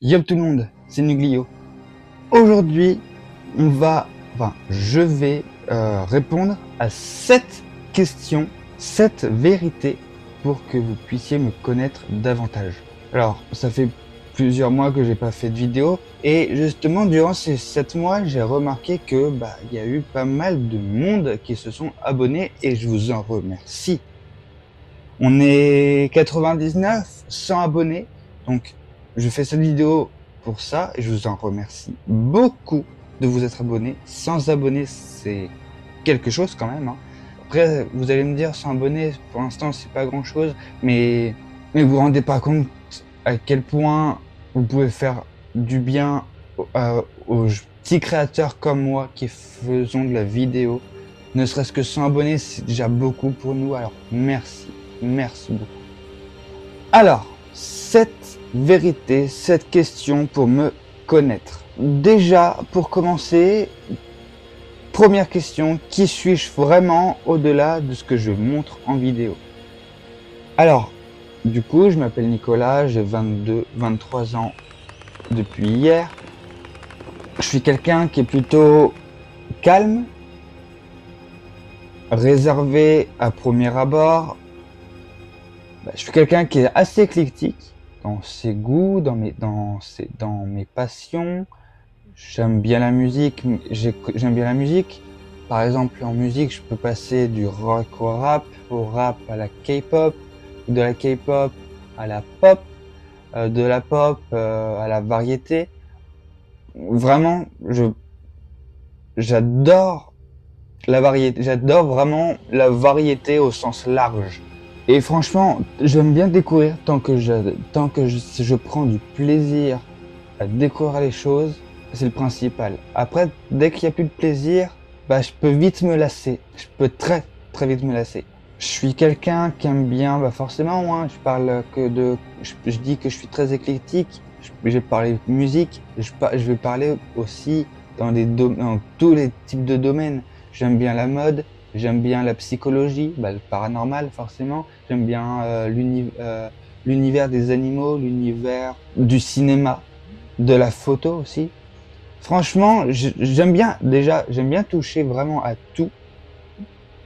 Yo tout le monde, c'est Nuglio. Aujourd'hui, je vais répondre à 7 questions, 7 vérités pour que vous puissiez me connaître davantage. Alors, ça fait plusieurs mois que j'ai pas fait de vidéo et justement durant ces 7 mois, j'ai remarqué que il y a eu pas mal de monde qui se sont abonnés et je vous en remercie. On est 99, 100 abonnés, donc je fais cette vidéo pour ça et je vous en remercie beaucoup de vous être abonnés. 100 abonnés, c'est quelque chose quand même, hein. Après, vous allez me dire 100 abonnés, pour l'instant c'est pas grand chose, mais vous vous rendez pas compte à quel point vous pouvez faire du bien aux petits créateurs comme moi qui faisons de la vidéo. Ne serait-ce que 100 abonnés, c'est déjà beaucoup pour nous, alors merci. Merci beaucoup. Alors, 7 vérités, 7 questions pour me connaître. Déjà, pour commencer, première question, qui suis-je vraiment au-delà de ce que je montre en vidéo? Alors, du coup, je m'appelle Nicolas, j'ai 23 ans depuis hier. Je suis quelqu'un qui est plutôt calme, réservé à premier abord. Je suis quelqu'un qui est assez éclectique dans ses goûts, dans mes passions. J'aime bien la musique. Par exemple, en musique, je peux passer du rock au rap à la K-pop, de la K-pop à la pop, de la pop à la variété. Vraiment, j'adore la variété. J'adore vraiment la variété au sens large. Et franchement, j'aime bien découvrir tant que je prends du plaisir à découvrir les choses, c'est le principal. Après, dès qu'il n'y a plus de plaisir, je peux vite me lasser. Je peux très vite me lasser. Je suis quelqu'un qui aime bien, forcément, hein, je dis que je suis très éclectique. Je vais parler de musique, je vais parler aussi dans tous les types de domaines. J'aime bien la mode. J'aime bien la psychologie, le paranormal forcément. J'aime bien l'univers des animaux, l'univers du cinéma, de la photo aussi. Franchement, j'aime bien toucher vraiment à tout,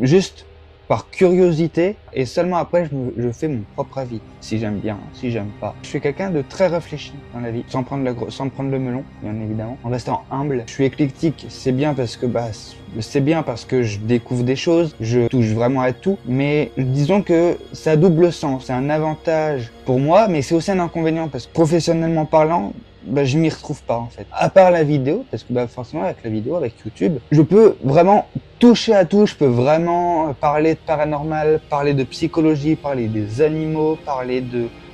juste par curiosité, et seulement après je fais mon propre avis, si j'aime bien, si j'aime pas. Je suis quelqu'un de très réfléchi dans la vie, sans prendre le melon, bien évidemment, en restant humble. Je suis éclectique, c'est bien parce que je découvre des choses, je touche vraiment à tout, mais disons que ça a double sens, c'est un avantage pour moi, mais c'est aussi un inconvénient, parce que professionnellement parlant, je m'y retrouve pas en fait. À part la vidéo, parce que forcément avec la vidéo, avec YouTube, je peux vraiment toucher à tout, je peux vraiment parler de paranormal, parler de psychologie, parler des animaux, parler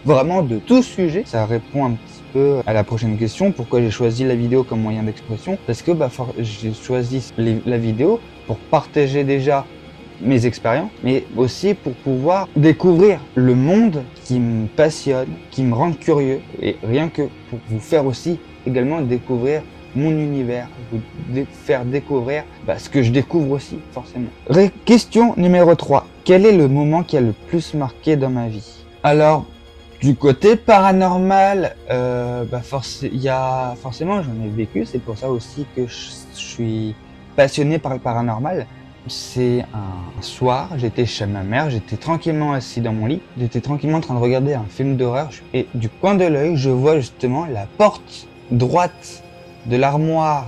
vraiment de tout sujet. Ça répond un petit peu à la prochaine question, pourquoi j'ai choisi la vidéo comme moyen d'expression, parce que j'ai choisi la vidéo pour partager déjà mes expériences, mais aussi pour pouvoir découvrir le monde qui me passionne, qui me rend curieux, et rien que pour vous faire aussi également découvrir mon univers, vous faire découvrir ce que je découvre aussi, forcément. Question numéro 3. Quel est le moment qui a le plus marqué dans ma vie? Alors, du côté paranormal, forcément j'en ai vécu, c'est pour ça aussi que je suis passionné par le paranormal. C'est un soir, j'étais chez ma mère, j'étais tranquillement assis dans mon lit, j'étais tranquillement en train de regarder un film d'horreur et du coin de l'œil, je vois justement la porte droite de l'armoire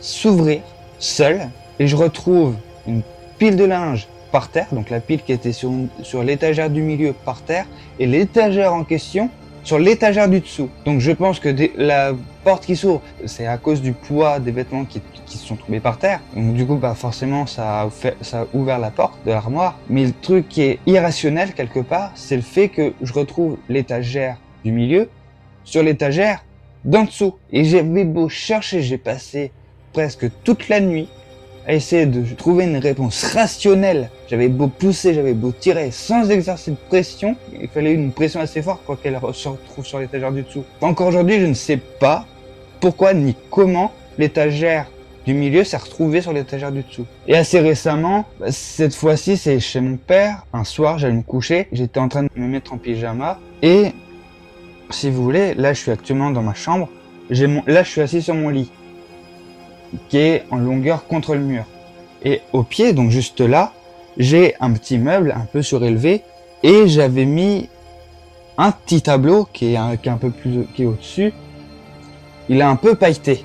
s'ouvrir seule et je retrouve une pile de linge par terre, donc la pile qui était sur l'étagère du milieu par terre et l'étagère en question sur l'étagère du dessous. Donc je pense que la porte qui s'ouvre, c'est à cause du poids des vêtements qui se sont tombés par terre. Donc du coup, forcément, ça a ouvert la porte de l'armoire. Mais le truc qui est irrationnel quelque part, c'est le fait que je retrouve l'étagère du milieu sur l'étagère d'en dessous. Et j'avais beau chercher, j'ai passé presque toute la nuit à essayer de trouver une réponse rationnelle. J'avais beau pousser, j'avais beau tirer sans exercer de pression, il fallait une pression assez forte pour qu'elle se retrouve sur l'étagère du dessous. Encore aujourd'hui, je ne sais pas pourquoi ni comment l'étagère du milieu s'est retrouvée sur l'étagère du dessous. Et assez récemment, cette fois-ci, c'est chez mon père. Un soir, j'allais me coucher, j'étais en train de me mettre en pyjama et si vous voulez, là je suis actuellement dans ma chambre, là je suis assis sur mon lit, qui est en longueur contre le mur. Et au pied, donc juste là, j'ai un petit meuble un peu surélevé, et j'avais mis un petit tableau qui est un peu plus, qui est au-dessus. Il est un peu pailleté.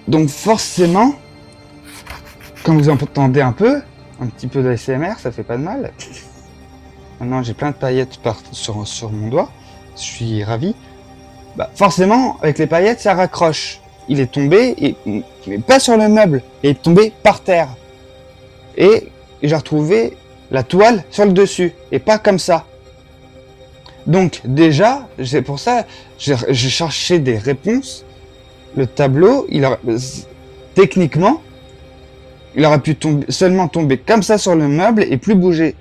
Donc forcément, quand vous entendez un petit peu d'ASMR, ça fait pas de mal. Maintenant j'ai plein de paillettes sur mon doigt, je suis ravi. Bah, forcément, avec les paillettes, ça raccroche. Il est tombé, et il n'est pas sur le meuble, il est tombé par terre. Et j'ai retrouvé la toile sur le dessus, et pas comme ça. Donc déjà, c'est pour ça, j'ai cherché des réponses. Le tableau, techniquement, il aurait pu seulement tomber comme ça sur le meuble et plus bouger.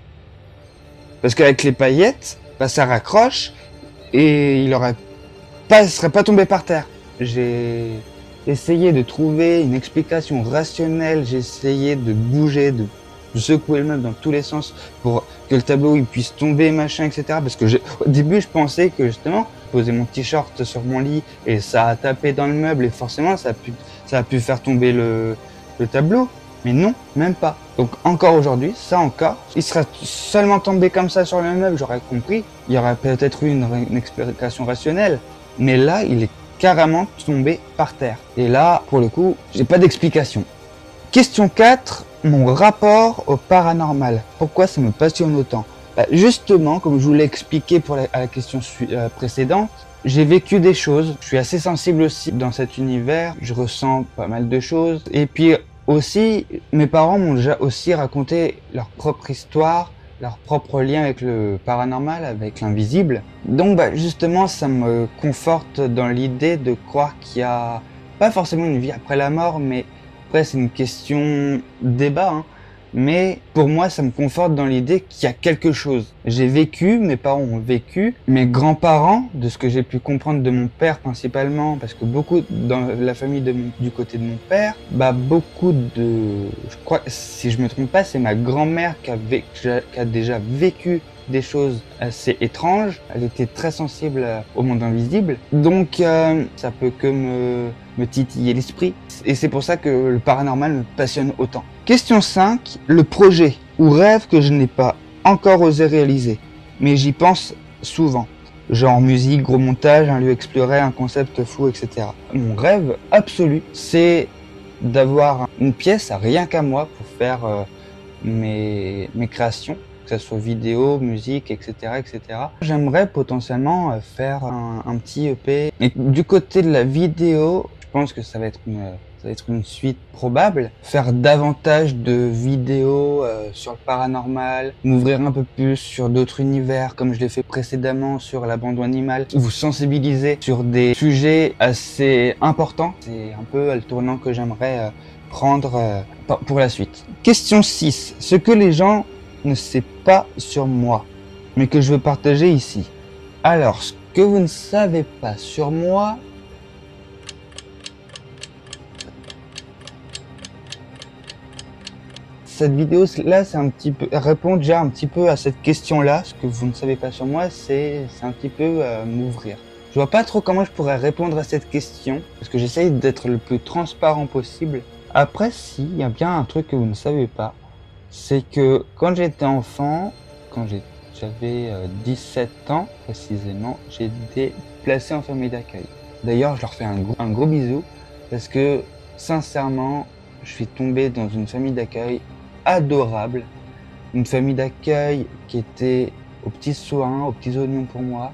Parce qu'avec les paillettes, bah, ça raccroche et il serait pas tombé par terre. J'ai essayé de trouver une explication rationnelle, j'ai essayé de bouger, de secouer le meuble dans tous les sens pour que le tableau il puisse tomber, machin, etc. Parce que au début, je pensais que justement, poser mon t-shirt sur mon lit et ça a tapé dans le meuble et forcément ça a pu faire tomber le tableau. Mais non, même pas. Donc encore aujourd'hui, ça encore, il serait seulement tombé comme ça sur le meuble, j'aurais compris. Il y aurait peut-être eu une explication rationnelle. Mais là, il est carrément tombé par terre. Et là, pour le coup, j'ai pas d'explication. Question 4, mon rapport au paranormal. Pourquoi ça me passionne autant? Justement, comme je vous l'ai expliqué à la question précédente, j'ai vécu des choses. Je suis assez sensible aussi dans cet univers. Je ressens pas mal de choses. Et puis aussi, mes parents m'ont déjà aussi raconté leur propre histoire, leur propre lien avec le paranormal, avec l'invisible. Donc justement, ça me conforte dans l'idée de croire qu'il y a pas forcément une vie après la mort, mais après c'est une question débat, hein. Mais pour moi, ça me conforte dans l'idée qu'il y a quelque chose. J'ai vécu, mes parents ont vécu, mes grands-parents, de ce que j'ai pu comprendre de mon père principalement, parce que beaucoup dans la famille du côté de mon père, je crois, si je me trompe pas, c'est ma grand-mère qui a déjà vécu des choses assez étranges. Elle était très sensible au monde invisible, donc ça peut que me titiller l'esprit. Et c'est pour ça que le paranormal me passionne autant. Question 5, le projet ou rêve que je n'ai pas encore osé réaliser, mais j'y pense souvent. Genre musique, gros montage, un lieu exploré, un concept fou, etc. Mon rêve absolu, c'est d'avoir une pièce rien qu'à moi pour faire mes créations, que ce soit vidéo, musique, etc., etc. J'aimerais potentiellement faire un petit EP. Et du côté de la vidéo, je pense que ça va être une suite probable. Faire davantage de vidéos sur le paranormal, m'ouvrir un peu plus sur d'autres univers, comme je l'ai fait précédemment sur l'abandon animal, vous sensibiliser sur des sujets assez importants. C'est un peu le tournant que j'aimerais prendre pour la suite. Question 6. Ce que les gens ne savent pas sur moi, mais que je veux partager ici. Alors, ce que vous ne savez pas sur moi, cette vidéo là, c'est un petit peu répondre déjà un petit peu à cette question là. Ce que vous ne savez pas sur moi, c'est un petit peu m'ouvrir. Je vois pas trop comment je pourrais répondre à cette question parce que j'essaye d'être le plus transparent possible. Après, si, il y a bien un truc que vous ne savez pas, c'est que quand j'étais enfant, quand j'avais 17 ans précisément, j'ai été placé en famille d'accueil. D'ailleurs, je leur fais un gros bisou parce que sincèrement, je suis tombé dans une famille d'accueil adorable, une famille d'accueil qui était aux petits soins, aux petits oignons pour moi.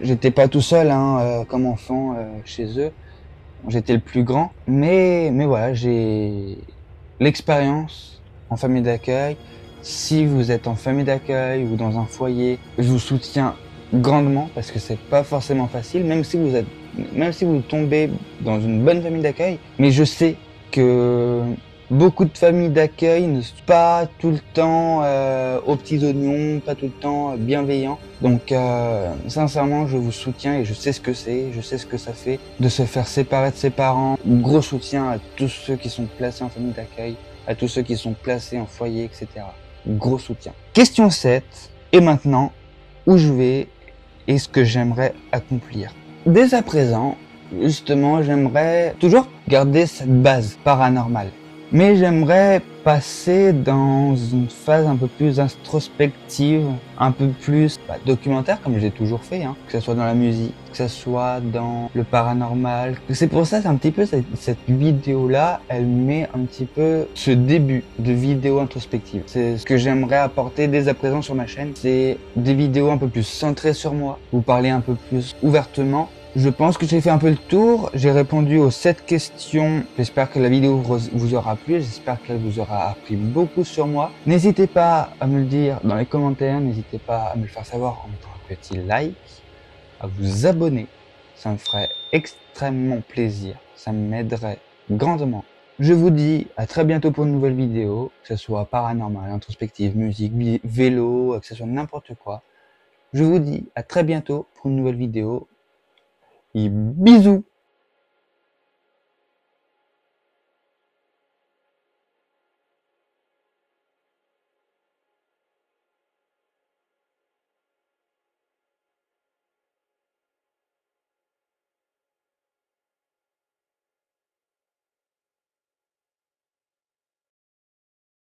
J'étais pas tout seul comme enfant chez eux, j'étais le plus grand, mais voilà, j'ai l'expérience en famille d'accueil. Si vous êtes en famille d'accueil ou dans un foyer, je vous soutiens grandement parce que c'est pas forcément facile, même si vous tombez dans une bonne famille d'accueil, mais je sais que beaucoup de familles d'accueil ne sont pas tout le temps aux petits oignons, pas tout le temps bienveillants. Donc sincèrement, je vous soutiens et je sais ce que c'est, je sais ce que ça fait de se faire séparer de ses parents. Gros soutien à tous ceux qui sont placés en famille d'accueil, à tous ceux qui sont placés en foyer, etc. Gros soutien. Question 7. Et maintenant, où je vais et ce que j'aimerais accomplir. Dès à présent, justement, j'aimerais toujours garder cette base paranormale. Mais j'aimerais passer dans une phase un peu plus introspective, un peu plus documentaire comme j'ai toujours fait, hein. Que ce soit dans la musique, que ce soit dans le paranormal. C'est pour ça, c'est un petit peu cette vidéo-là, elle met un petit peu ce début de vidéo introspective. C'est ce que j'aimerais apporter dès à présent sur ma chaîne. C'est des vidéos un peu plus centrées sur moi, vous parler un peu plus ouvertement. Je pense que j'ai fait un peu le tour, j'ai répondu aux 7 questions, j'espère que la vidéo vous aura plu, j'espère qu'elle vous aura appris beaucoup sur moi. N'hésitez pas à me le dire dans les commentaires, n'hésitez pas à me le faire savoir en mettant un petit like, à vous abonner, ça me ferait extrêmement plaisir, ça m'aiderait grandement. Je vous dis à très bientôt pour une nouvelle vidéo, que ce soit paranormal, introspective, musique, vélo, que ce soit n'importe quoi. Je vous dis à très bientôt pour une nouvelle vidéo. Et bisous!